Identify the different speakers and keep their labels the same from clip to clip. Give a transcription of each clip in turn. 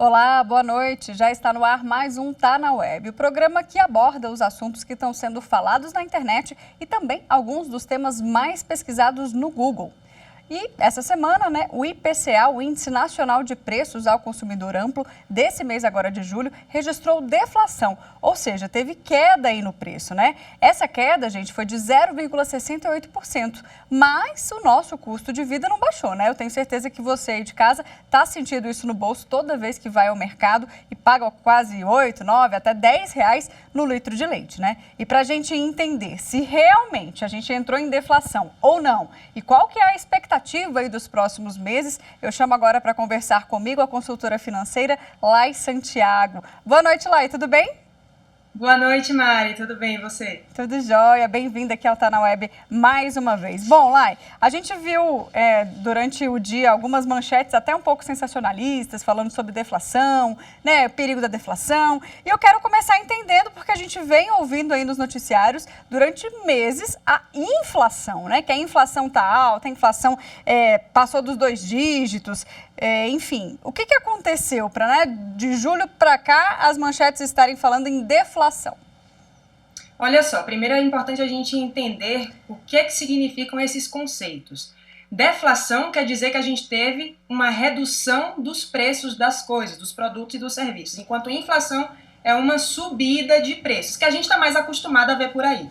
Speaker 1: Olá, boa noite. Já está no ar mais um Tá na Web, o programa que aborda os assuntos que estão sendo falados na internet e também alguns dos temas mais pesquisados no Google. E essa semana, o IPCA, o Índice Nacional de Preços ao Consumidor Amplo, desse mês agora de julho, registrou deflação, ou seja, teve queda aí no preço, Essa queda, gente, foi de 0,68%, mas o nosso custo de vida não baixou, Eu tenho certeza que você aí de casa está sentindo isso no bolso toda vez que vai ao mercado e paga quase 8, 9, até 10 reais no litro de leite, E para a gente entender se realmente a gente entrou em deflação ou não e qual que é a expectativa aí dos próximos meses, eu chamo agora para conversar comigo a consultora financeira Lai Santiago. Boa noite, Lai, tudo bem?
Speaker 2: Boa noite, Mari. Tudo bem, e você?
Speaker 1: Tudo jóia. Bem-vinda aqui ao Tá na Web mais uma vez. Bom, Lai, a gente viu durante o dia algumas manchetes até um pouco sensacionalistas, falando sobre deflação, perigo da deflação. E eu quero começar entendendo, porque a gente vem ouvindo aí nos noticiários durante meses a inflação, Que a inflação está alta, a inflação passou dos 2 dígitos. Enfim, o que aconteceu para, de julho para cá, as manchetes estarem falando em deflação?
Speaker 2: Olha só, primeiro é importante a gente entender o que significam esses conceitos. Deflação quer dizer que a gente teve uma redução dos preços das coisas, dos produtos e dos serviços, enquanto inflação é uma subida de preços, que a gente está mais acostumado a ver por aí.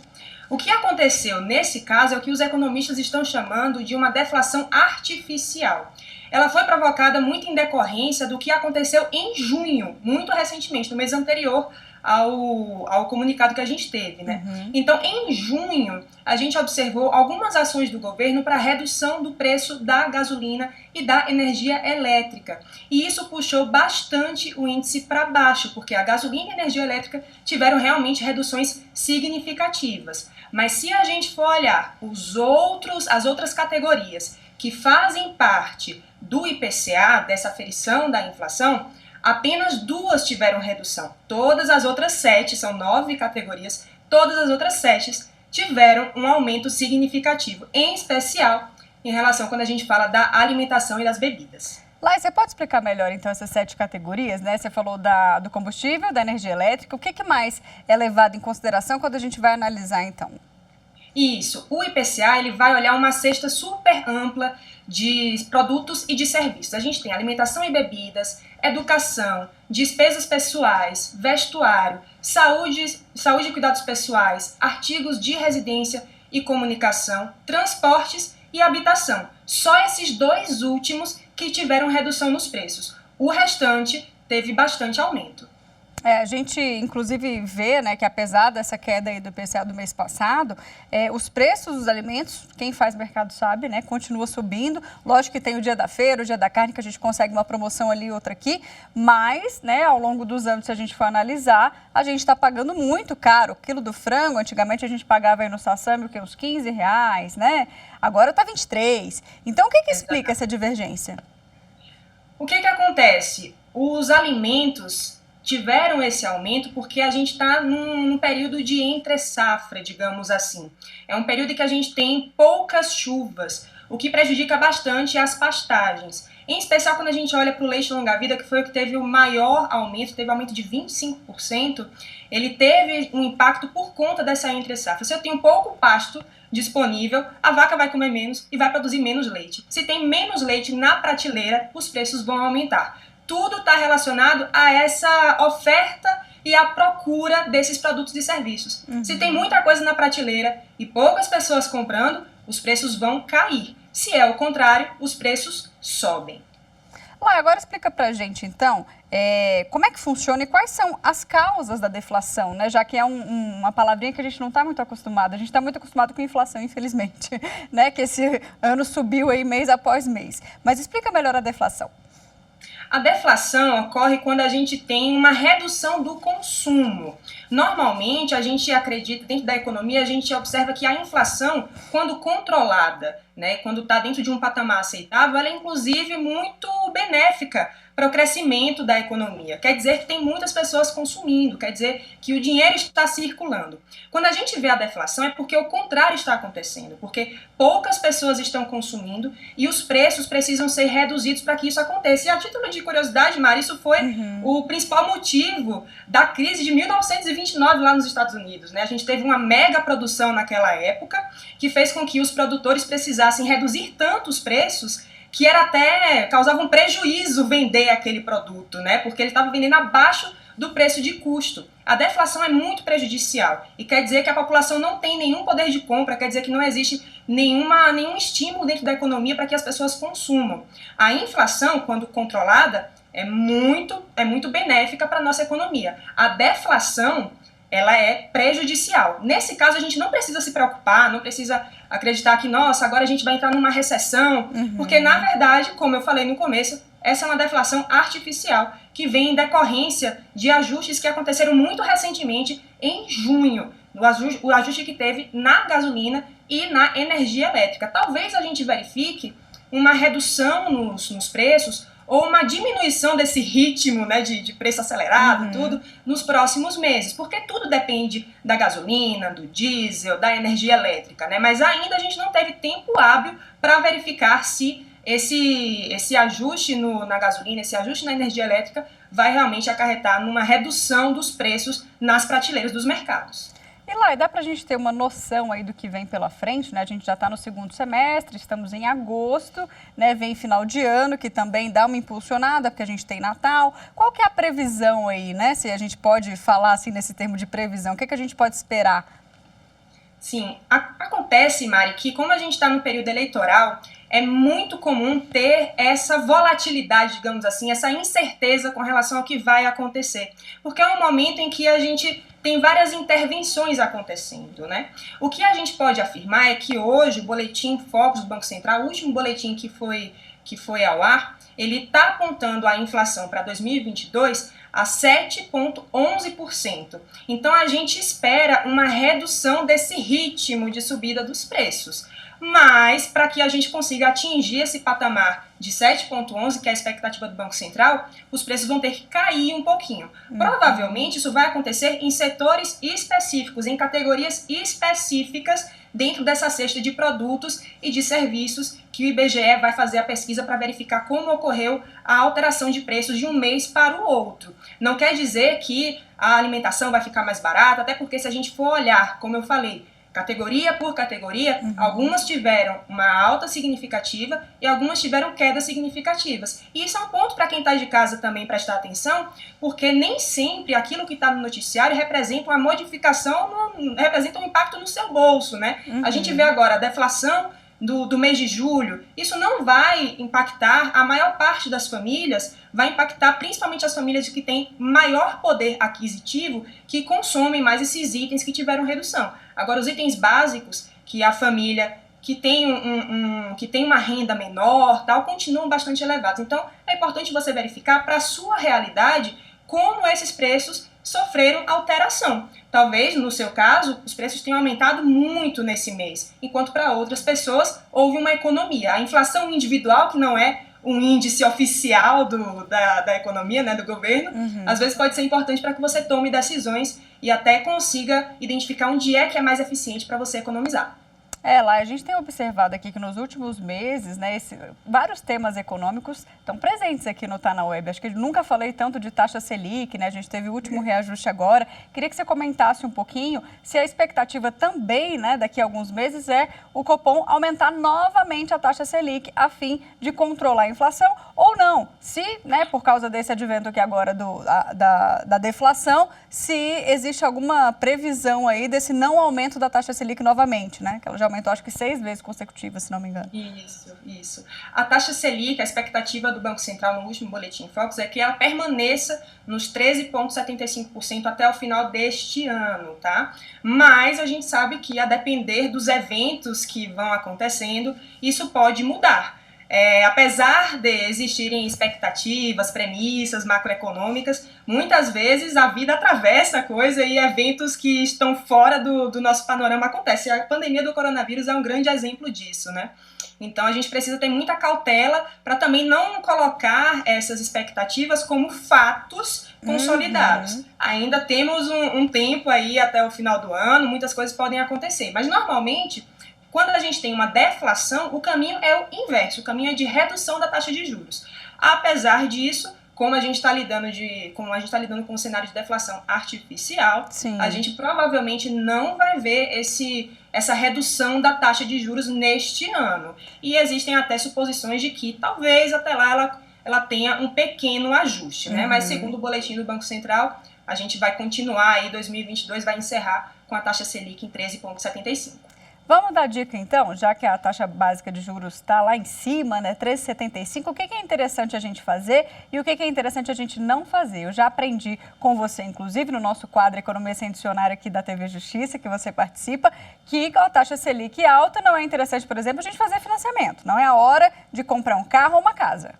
Speaker 2: O que aconteceu nesse caso é o que os economistas estão chamando de uma deflação artificial. Ela foi provocada muito em decorrência do que aconteceu em junho, muito recentemente, no mês anterior ao comunicado que a gente teve, Então, em junho, a gente observou algumas ações do governo para redução do preço da gasolina e da energia elétrica. E isso puxou bastante o índice para baixo, porque a gasolina e a energia elétrica tiveram realmente reduções significativas. Mas se a gente for olhar as outras categorias que fazem parte do IPCA, dessa aferição da inflação, apenas 2 tiveram redução. Todas as outras 7, são 9 categorias, todas as outras 7 tiveram um aumento significativo, em especial em relação quando a gente fala da alimentação e das bebidas.
Speaker 1: Lai, você pode explicar melhor, então, essas 7 categorias, Você falou do combustível, da energia elétrica, o que mais é levado em consideração quando a gente vai analisar, então?
Speaker 2: Isso, o IPCA ele vai olhar uma cesta super ampla de produtos e de serviços. A gente tem alimentação e bebidas, educação, despesas pessoais, vestuário, saúde e cuidados pessoais, artigos de residência e comunicação, transportes e habitação. Só esses 2 últimos que tiveram redução nos preços. O restante teve bastante aumento.
Speaker 1: A gente, inclusive, vê que apesar dessa queda aí do IPCA do mês passado, os preços dos alimentos, quem faz mercado sabe, continua subindo. Lógico que tem o dia da feira, o dia da carne, que a gente consegue uma promoção ali e outra aqui, mas, ao longo dos anos, se a gente for analisar, a gente está pagando muito caro. O quilo do frango, antigamente a gente pagava aí no Sassami uns 15 reais, Agora está 23. Então, o que explica essa divergência?
Speaker 2: O que acontece? Os alimentos tiveram esse aumento porque a gente está num período de entre-safra, digamos assim. É um período em que a gente tem poucas chuvas, o que prejudica bastante as pastagens. Em especial quando a gente olha para o leite longa-vida, que foi o que teve o maior aumento, teve um aumento de 25%, ele teve um impacto por conta dessa entre-safra. Se eu tenho pouco pasto disponível, a vaca vai comer menos e vai produzir menos leite. Se tem menos leite na prateleira, os preços vão aumentar. Tudo está relacionado a essa oferta e a procura desses produtos e serviços. Se tem muita coisa na prateleira e poucas pessoas comprando, os preços vão cair. Se é o contrário, os preços sobem.
Speaker 1: Lá, agora explica pra gente, então, como é que funciona e quais são as causas da deflação, Já que é uma palavrinha que a gente não está muito acostumado. A gente está muito acostumado com inflação, infelizmente, Que esse ano subiu aí mês após mês. Mas explica melhor a deflação.
Speaker 2: A deflação ocorre quando a gente tem uma redução do consumo. Normalmente, a gente acredita, dentro da economia, a gente observa que a inflação, quando controlada né? Quando está dentro de um patamar aceitável, ela é inclusive muito benéfica para o crescimento da economia. Quer dizer que tem muitas pessoas consumindo, quer dizer que o dinheiro está circulando. Quando a gente vê a deflação é porque o contrário está acontecendo, porque poucas pessoas estão consumindo e os preços precisam ser reduzidos para que isso aconteça. E a título de curiosidade, Mari, isso foi o principal motivo da crise de 1929 lá nos Estados Unidos, né? A gente teve uma mega produção naquela época que fez com que os produtores precisassem reduzir tanto os preços que era até causava um prejuízo vender aquele produto, né? Porque ele estava vendendo abaixo do preço de custo. A deflação é muito prejudicial e quer dizer que a população não tem nenhum poder de compra, quer dizer que não existe nenhum estímulo dentro da economia para que as pessoas consumam. A inflação, quando controlada, é muito benéfica para a nossa economia. A deflação, ela é prejudicial. Nesse caso, a gente não precisa se preocupar, não precisa acreditar que, nossa, agora a gente vai entrar numa recessão, porque, na verdade, como eu falei no começo, essa é uma deflação artificial, que vem em decorrência de ajustes que aconteceram muito recentemente, em junho, o ajuste que teve na gasolina e na energia elétrica. Talvez a gente verifique uma redução nos preços, ou uma diminuição desse ritmo, né, de preço acelerado, tudo, nos próximos meses, porque tudo depende da gasolina, do diesel, da energia elétrica, né, mas ainda a gente não teve tempo hábil para verificar se esse ajuste na gasolina, esse ajuste na energia elétrica vai realmente acarretar numa redução dos preços nas prateleiras dos mercados.
Speaker 1: E lá, dá para a gente ter uma noção aí do que vem pela frente, né? A gente já está no segundo semestre, estamos em agosto, né? Vem final de ano, que também dá uma impulsionada, porque a gente tem Natal. Qual que é a previsão aí, né? Se a gente pode falar assim nesse termo de previsão, o que a gente pode esperar?
Speaker 2: Sim, acontece, Mari, que como a gente está no período eleitoral, é muito comum ter essa volatilidade, digamos assim, essa incerteza com relação ao que vai acontecer. Porque é um momento em que a gente tem várias intervenções acontecendo, né? O que a gente pode afirmar é que hoje o boletim Focus do Banco Central, o último boletim que foi ao ar, ele está apontando a inflação para 2022 a 7,11%. Então a gente espera uma redução desse ritmo de subida dos preços. Mas, para que a gente consiga atingir esse patamar de 7,11, que é a expectativa do Banco Central, os preços vão ter que cair um pouquinho. Provavelmente isso vai acontecer em setores específicos, em categorias específicas dentro dessa cesta de produtos e de serviços que o IBGE vai fazer a pesquisa para verificar como ocorreu a alteração de preços de um mês para o outro. Não quer dizer que a alimentação vai ficar mais barata, até porque se a gente for olhar, como eu falei, categoria por categoria, algumas tiveram uma alta significativa e algumas tiveram quedas significativas. E isso é um ponto para quem está de casa também prestar atenção, porque nem sempre aquilo que está no noticiário representa uma modificação, representa um impacto no seu bolso, né? A gente vê agora a deflação do mês de julho, isso não vai impactar a maior parte das famílias, vai impactar principalmente as famílias que têm maior poder aquisitivo, que consomem mais esses itens que tiveram redução. Agora, os itens básicos, que a família que tem, que tem uma renda menor, tal, continuam bastante elevados. Então, é importante você verificar para a sua realidade como esses preços sofreram alteração. Talvez, no seu caso, os preços tenham aumentado muito nesse mês, enquanto para outras pessoas houve uma economia. A inflação individual, que não é um índice oficial da economia, né, do governo, às vezes pode ser importante para que você tome decisões e até consiga identificar onde é que é mais eficiente para você economizar.
Speaker 1: Lá a gente tem observado aqui que nos últimos meses, né, vários temas econômicos estão presentes aqui no Tá na Web. Acho que eu nunca falei tanto de taxa Selic, né? A gente teve o último reajuste agora. Queria que você comentasse um pouquinho se a expectativa também, né, daqui a alguns meses é o Copom aumentar novamente a taxa Selic a fim de controlar a inflação ou não. Se, né, por causa desse advento aqui agora da deflação, se existe alguma previsão aí desse não aumento da taxa Selic novamente, né? Que ela já aumentou acho que 6 vezes consecutivas, se não me engano.
Speaker 2: Isso. A taxa Selic, a expectativa do Banco Central no último boletim Focus é que ela permaneça nos 13,75% até o final deste ano, tá? Mas a gente sabe que a depender dos eventos que vão acontecendo, isso pode mudar. Apesar de existirem expectativas, premissas macroeconômicas, muitas vezes a vida atravessa a coisa e eventos que estão fora do nosso panorama acontecem. A pandemia do coronavírus é um grande exemplo disso, né? Então a gente precisa ter muita cautela para também não colocar essas expectativas como fatos consolidados. Ainda temos um tempo aí até o final do ano, muitas coisas podem acontecer, mas normalmente quando a gente tem uma deflação, o caminho é o inverso, o caminho é de redução da taxa de juros. Apesar disso, como a gente está lidando com um cenário de deflação artificial, a gente provavelmente não vai ver essa redução da taxa de juros neste ano. E existem até suposições de que talvez até lá ela tenha um pequeno ajuste, né? Mas segundo o boletim do Banco Central, a gente vai continuar aí, 2022 vai encerrar com a taxa Selic em 13,75.
Speaker 1: Vamos dar dica então, já que a taxa básica de juros está lá em cima, né, 13,75, o que é interessante a gente fazer e o que é interessante a gente não fazer? Eu já aprendi com você, inclusive, no nosso quadro Economia Sem Dicionário aqui da TV Justiça, que você participa, que com a taxa Selic alta não é interessante, por exemplo, a gente fazer financiamento. Não é a hora de comprar um carro ou uma casa.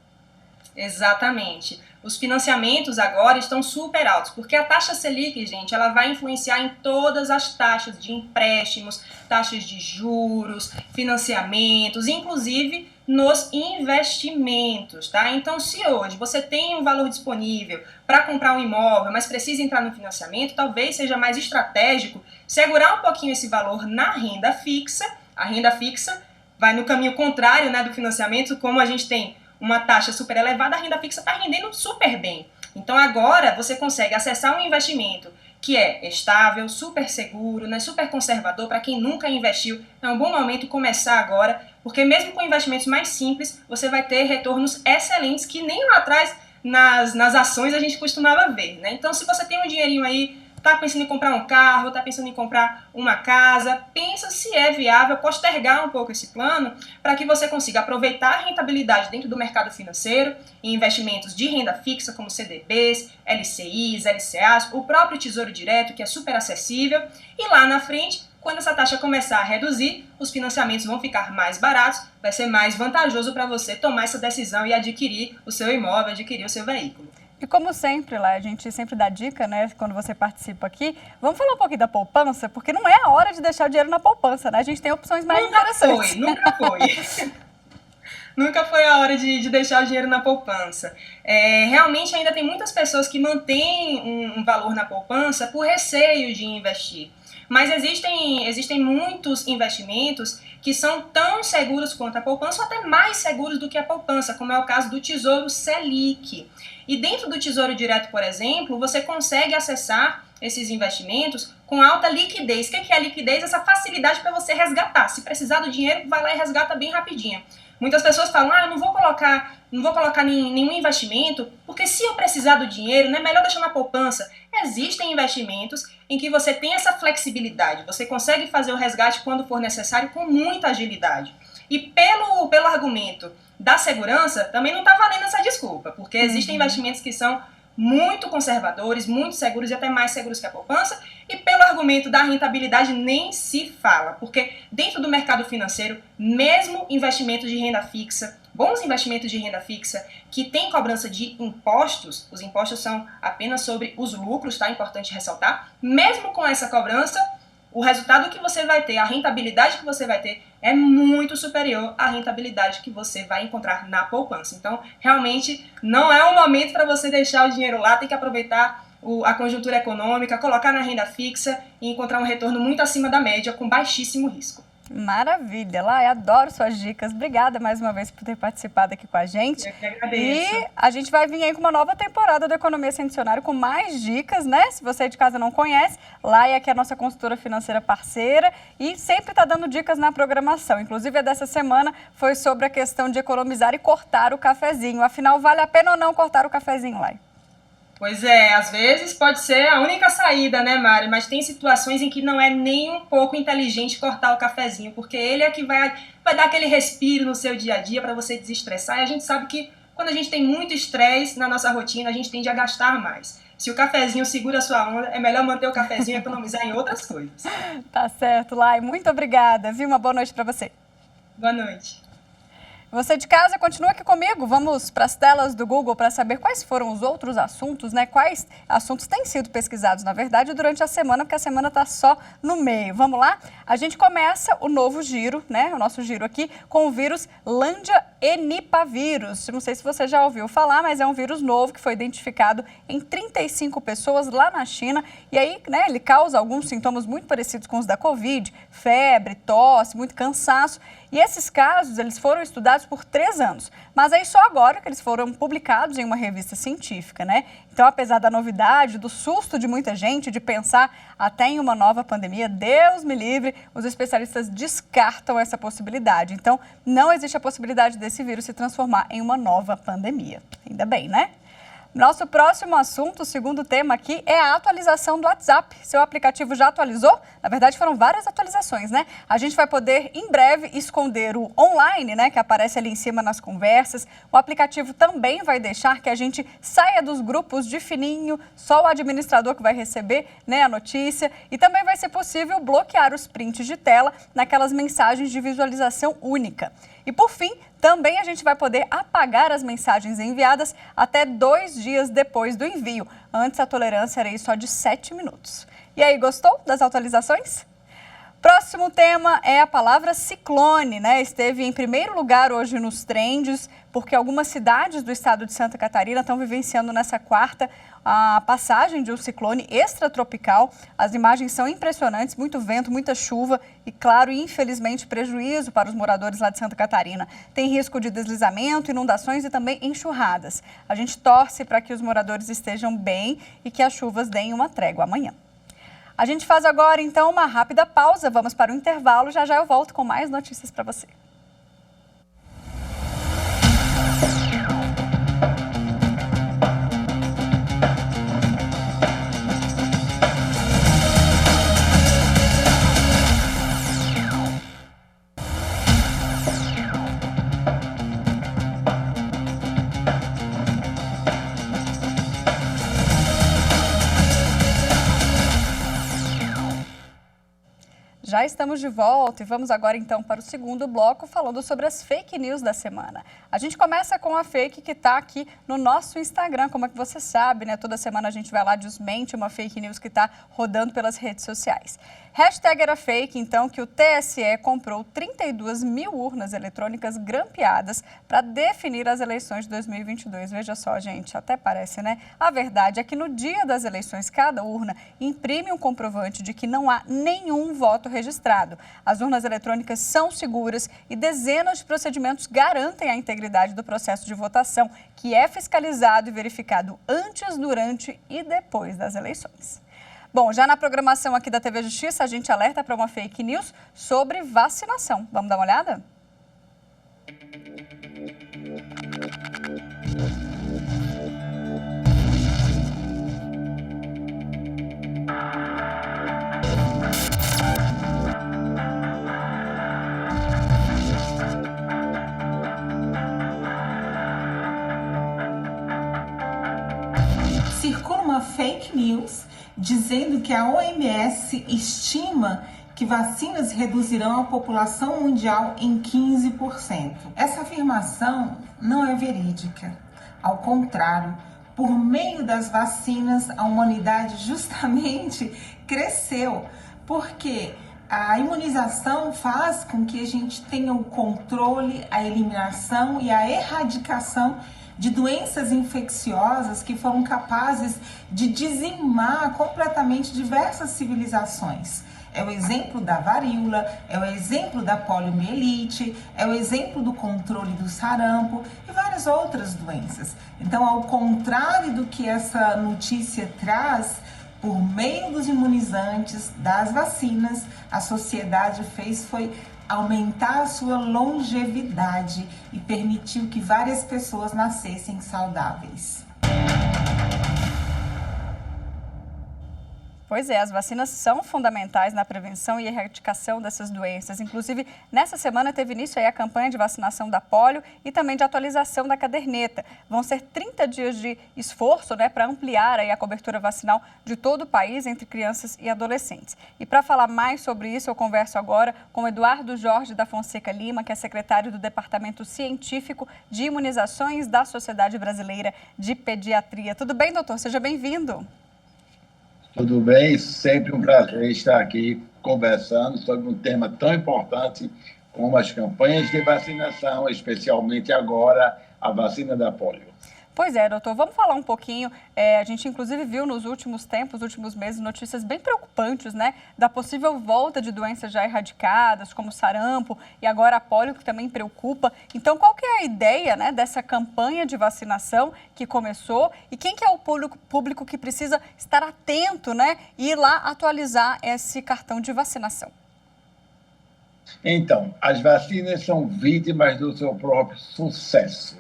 Speaker 2: Exatamente. Os financiamentos agora estão super altos, porque a taxa Selic, gente, ela vai influenciar em todas as taxas de empréstimos, taxas de juros, financiamentos, inclusive nos investimentos, tá? Então, se hoje você tem um valor disponível para comprar um imóvel, mas precisa entrar no financiamento, talvez seja mais estratégico segurar um pouquinho esse valor na renda fixa. A renda fixa vai no caminho contrário, né, do financiamento, como a gente tem uma taxa super elevada, a renda fixa está rendendo super bem. Então agora você consegue acessar um investimento que é estável, super seguro, né, super conservador, para quem nunca investiu. É um bom momento começar agora, porque mesmo com investimentos mais simples, você vai ter retornos excelentes que nem lá atrás nas ações a gente costumava ver, né? Então se você tem um dinheirinho aí, está pensando em comprar um carro, está pensando em comprar uma casa, pensa se é viável postergar um pouco esse plano para que você consiga aproveitar a rentabilidade dentro do mercado financeiro em investimentos de renda fixa como CDBs, LCIs, LCAs, o próprio Tesouro Direto, que é super acessível, e lá na frente, quando essa taxa começar a reduzir, os financiamentos vão ficar mais baratos, vai ser mais vantajoso para você tomar essa decisão e adquirir o seu imóvel, adquirir o seu veículo.
Speaker 1: E como sempre, lá, a gente sempre dá dica, né, quando você participa aqui. Vamos falar um pouquinho da poupança, porque não é a hora de deixar o dinheiro na poupança, né? A gente tem opções mais interessantes.
Speaker 2: Nunca foi. Nunca foi a hora de deixar o dinheiro na poupança. Realmente ainda tem muitas pessoas que mantêm um valor na poupança por receio de investir. Mas existem muitos investimentos que são tão seguros quanto a poupança ou até mais seguros do que a poupança, como é o caso do Tesouro Selic. E dentro do Tesouro Direto, por exemplo, você consegue acessar esses investimentos com alta liquidez. O que é a liquidez? Essa facilidade para você resgatar. Se precisar do dinheiro, vai lá e resgata bem rapidinho. Muitas pessoas falam, eu não vou colocar nenhum investimento, porque se eu precisar do dinheiro, não é melhor deixar na poupança. Existem investimentos em que você tem essa flexibilidade, você consegue fazer o resgate quando for necessário com muita agilidade. E pelo argumento da segurança, também não está valendo essa desculpa, porque existem investimentos que são muito conservadores, muito seguros e até mais seguros que a poupança, e pelo argumento da rentabilidade nem se fala, porque dentro do mercado financeiro, mesmo investimentos de renda fixa, bons investimentos de renda fixa que tem cobrança de impostos, os impostos são apenas sobre os lucros, tá? Importante ressaltar, mesmo com essa cobrança, o resultado que você vai ter, a rentabilidade que você vai ter é muito superior à rentabilidade que você vai encontrar na poupança. Então, realmente, não é um momento para você deixar o dinheiro lá, tem que aproveitar a conjuntura econômica, colocar na renda fixa e encontrar um retorno muito acima da média, com baixíssimo risco.
Speaker 1: Maravilha, Lai, adoro suas dicas. Obrigada mais uma vez por ter participado aqui com a gente.
Speaker 2: Eu que agradeço.
Speaker 1: E a gente vai vir aí com uma nova temporada do Economia Sem Dicionário com mais dicas, né? Se você de casa não conhece, Lai é que é a nossa consultora financeira parceira e sempre está dando dicas na programação. Inclusive, a dessa semana foi sobre a questão de economizar e cortar o cafezinho. Afinal, vale a pena ou não cortar o cafezinho, Lai?
Speaker 2: Pois é, às vezes pode ser a única saída, né, Mari? Mas tem situações em que não é nem um pouco inteligente cortar o cafezinho, porque ele é que vai dar aquele respiro no seu dia a dia para você desestressar. E a gente sabe que quando a gente tem muito estresse na nossa rotina, a gente tende a gastar mais. Se o cafezinho segura a sua onda, é melhor manter o cafezinho e economizar em outras coisas.
Speaker 1: Tá certo, Lai. Muito obrigada, viu? Uma boa noite para você.
Speaker 2: Boa noite.
Speaker 1: Você de casa, continua aqui comigo. Vamos para as telas do Google para saber quais foram os outros assuntos, né? Quais assuntos têm sido pesquisados, na verdade, durante a semana, porque a semana está só no meio. Vamos lá? A gente começa o novo giro, né? O nosso giro aqui com o vírus Lambda-Enipavírus. Não sei se você já ouviu falar, mas é um vírus novo que foi identificado em 35 pessoas lá na China. E aí, né, ele causa alguns sintomas muito parecidos com os da Covid, febre, tosse, muito cansaço. E esses casos, eles foram estudados por 3 anos, mas aí só agora que eles foram publicados em uma revista científica, né? Então, apesar da novidade, do susto de muita gente, de pensar até em uma nova pandemia, Deus me livre, os especialistas descartam essa possibilidade. Então, não existe a possibilidade desse vírus se transformar em uma nova pandemia. Ainda bem, né? Nosso próximo assunto, o segundo tema aqui, é a atualização do WhatsApp. Seu aplicativo já atualizou? Na verdade, foram várias atualizações, né? A gente vai poder, em breve, esconder o online, né, que aparece ali em cima nas conversas. O aplicativo também vai deixar que a gente saia dos grupos de fininho, só o administrador que vai receber, né, a notícia. E também vai ser possível bloquear os prints de tela naquelas mensagens de visualização única. E, por fim, também a gente vai poder apagar as mensagens enviadas até 2 dias depois do envio. Antes, a tolerância era só de 7 minutos. E aí, gostou das atualizações? Próximo tema é a palavra ciclone, né? Esteve em primeiro lugar hoje nos trends, porque algumas cidades do estado de Santa Catarina estão vivenciando nessa quarta a passagem de um ciclone extratropical. As imagens são impressionantes, muito vento, muita chuva e, claro, infelizmente, prejuízo para os moradores lá de Santa Catarina. Tem risco de deslizamento, inundações e também enxurradas. A gente torce para que os moradores estejam bem e que as chuvas deem uma trégua amanhã. A gente faz agora, então, uma rápida pausa. Vamos para o intervalo. Já já eu volto com mais notícias para você. Já estamos de volta e vamos agora então para o segundo bloco falando sobre as fake news da semana. A gente começa com a fake que está aqui no nosso Instagram, como é que você sabe, né? Toda semana a gente vai lá, desmente uma fake news que está rodando pelas redes sociais. Hashtag era fake, então, que o TSE comprou 32 mil urnas eletrônicas grampeadas para definir as eleições de 2022. Veja só, gente, até parece, né? A verdade é que no dia das eleições, cada urna imprime um comprovante de que não há nenhum voto registrado. As urnas eletrônicas são seguras e dezenas de procedimentos garantem a integridade do processo de votação, que é fiscalizado e verificado antes, durante e depois das eleições. Bom, já na programação aqui da TV Justiça, a gente alerta para uma fake news sobre vacinação. Vamos dar uma olhada?
Speaker 3: Circula uma fake news dizendo que a OMS estima que vacinas reduzirão a população mundial em 15%. Essa afirmação não é verídica. Ao contrário, por meio das vacinas, a humanidade justamente cresceu, porque a imunização faz com que a gente tenha o controle, a eliminação e a erradicação de doenças infecciosas que foram capazes de dizimar completamente diversas civilizações. É o exemplo da varíola, é o exemplo da poliomielite, é o exemplo do controle do sarampo e várias outras doenças. Então, ao contrário do que essa notícia traz, por meio dos imunizantes, das vacinas, a sociedade foi aumentar a sua longevidade e permitiu que várias pessoas nascessem saudáveis.
Speaker 1: Pois é, as vacinas são fundamentais na prevenção e erradicação dessas doenças. Inclusive, nessa semana teve início aí a campanha de vacinação da polio e também de atualização da caderneta. Vão ser 30 dias de esforço, né, para ampliar aí a cobertura vacinal de todo o país entre crianças e adolescentes. E para falar mais sobre isso, eu converso agora com Eduardo Jorge da Fonseca Lima, que é secretário do Departamento Científico de Imunizações da Sociedade Brasileira de Pediatria. Tudo bem, doutor? Seja bem-vindo.
Speaker 4: Tudo bem? Sempre um prazer estar aqui conversando sobre um tema tão importante como as campanhas de vacinação, especialmente agora a vacina da polio.
Speaker 1: Pois é, doutor, vamos falar um pouquinho, a gente inclusive viu nos últimos tempos, últimos meses, notícias bem preocupantes, né, da possível volta de doenças já erradicadas, como sarampo e agora a polio, que também preocupa. Então, qual que é a ideia, né, dessa campanha de vacinação que começou e quem que é o público que precisa estar atento, né, e ir lá atualizar esse cartão de vacinação?
Speaker 4: Então, as vacinas são vítimas do seu próprio sucesso.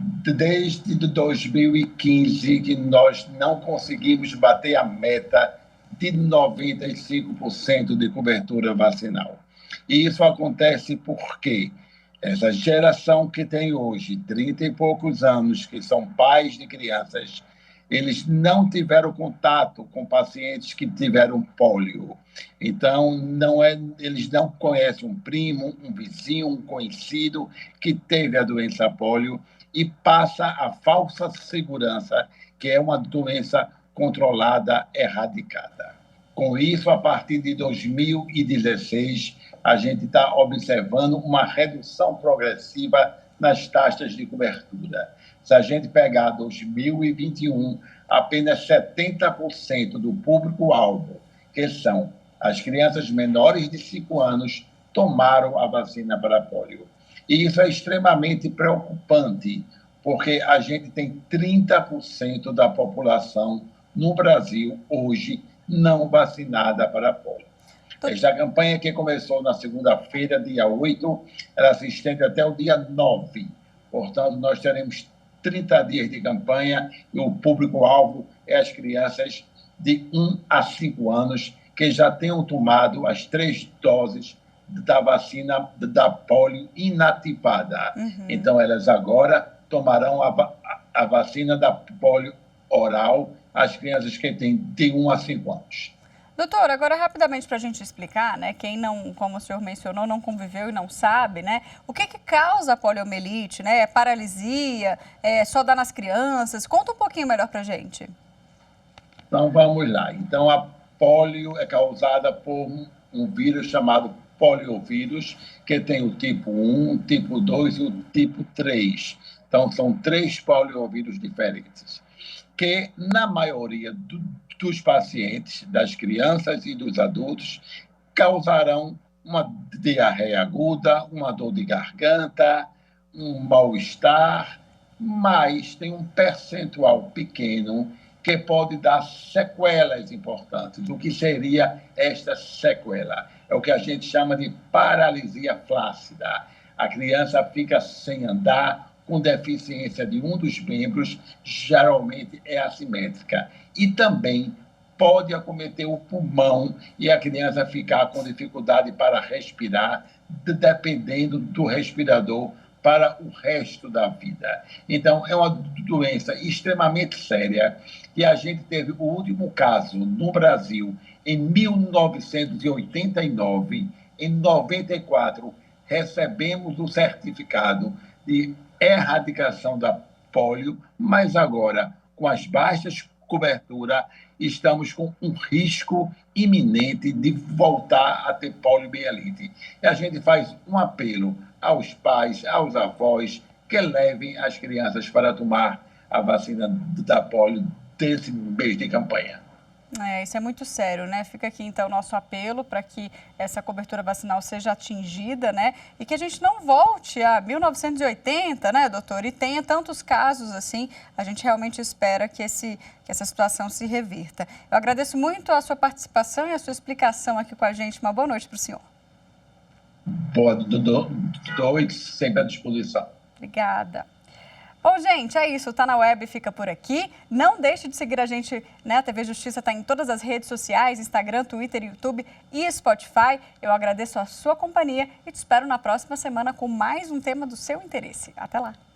Speaker 4: Desde 2015 que nós não conseguimos bater a meta de 95% de cobertura vacinal. E isso acontece porque essa geração que tem hoje, 30 e poucos anos, que são pais de crianças, eles não tiveram contato com pacientes que tiveram pólio. Então, eles não conhecem um primo, um vizinho, um conhecido que teve a doença pólio, e passa a falsa segurança que é uma doença controlada, erradicada. Com isso, a partir de 2016, a gente está observando uma redução progressiva nas taxas de cobertura. Se a gente pegar 2021, apenas 70% do público-alvo, que são as crianças menores de 5 anos, tomaram a vacina para polio. E isso é extremamente preocupante, porque a gente tem 30% da população no Brasil hoje não vacinada para polio. Esta campanha, que começou na segunda-feira, dia 8, ela se estende até o dia 9. Portanto, nós teremos 30 dias de campanha e o público-alvo é as crianças de 1 a 5 anos que já tenham tomado as 3 doses da vacina da polio inativada. Então, elas agora tomarão a vacina da polio oral, as crianças que têm de 1 a 5 anos.
Speaker 1: Doutor, agora rapidamente para a gente explicar, né, quem não, como o senhor mencionou, não conviveu e não sabe, né, o que causa a poliomielite, né, é paralisia, só dá nas crianças? Conta um pouquinho melhor para a gente.
Speaker 4: Então, vamos lá. Então, a polio é causada por um vírus chamado poliovírus, que tem o tipo 1, o tipo 2 e o tipo 3. Então, são 3 poliovírus diferentes, que na maioria dos pacientes, das crianças e dos adultos, causarão uma diarreia aguda, uma dor de garganta, um mal-estar, mas tem um percentual pequeno que pode dar sequelas importantes. O que seria esta sequela? É o que a gente chama de paralisia flácida. A criança fica sem andar, com deficiência de um dos membros, geralmente é assimétrica. E também pode acometer o pulmão e a criança ficar com dificuldade para respirar, dependendo do respirador, para o resto da vida. Então, é uma doença extremamente séria, e a gente teve o último caso no Brasil em 1989. Em 94, recebemos o certificado de erradicação da polio, mas agora, com as baixas cobertura, estamos com um risco iminente de voltar a ter poliomielite. E a gente faz um apelo aos pais, aos avós, que levem as crianças para tomar a vacina da polio desse mês de campanha.
Speaker 1: Isso é muito sério, né? Fica aqui, então, o nosso apelo para que essa cobertura vacinal seja atingida, né? E que a gente não volte a 1980, né, doutor? E tenha tantos casos assim, a gente realmente espera que essa situação se revirta. Eu agradeço muito a sua participação e a sua explicação aqui com a gente. Uma boa noite para o senhor.
Speaker 4: Boa noite, sempre à disposição.
Speaker 1: Obrigada. Bom, gente, é isso. Tá na Web, fica por aqui. Não deixe de seguir a gente, né? A TV Justiça está em todas as redes sociais, Instagram, Twitter, YouTube e Spotify. Eu agradeço a sua companhia e te espero na próxima semana com mais um tema do seu interesse. Até lá!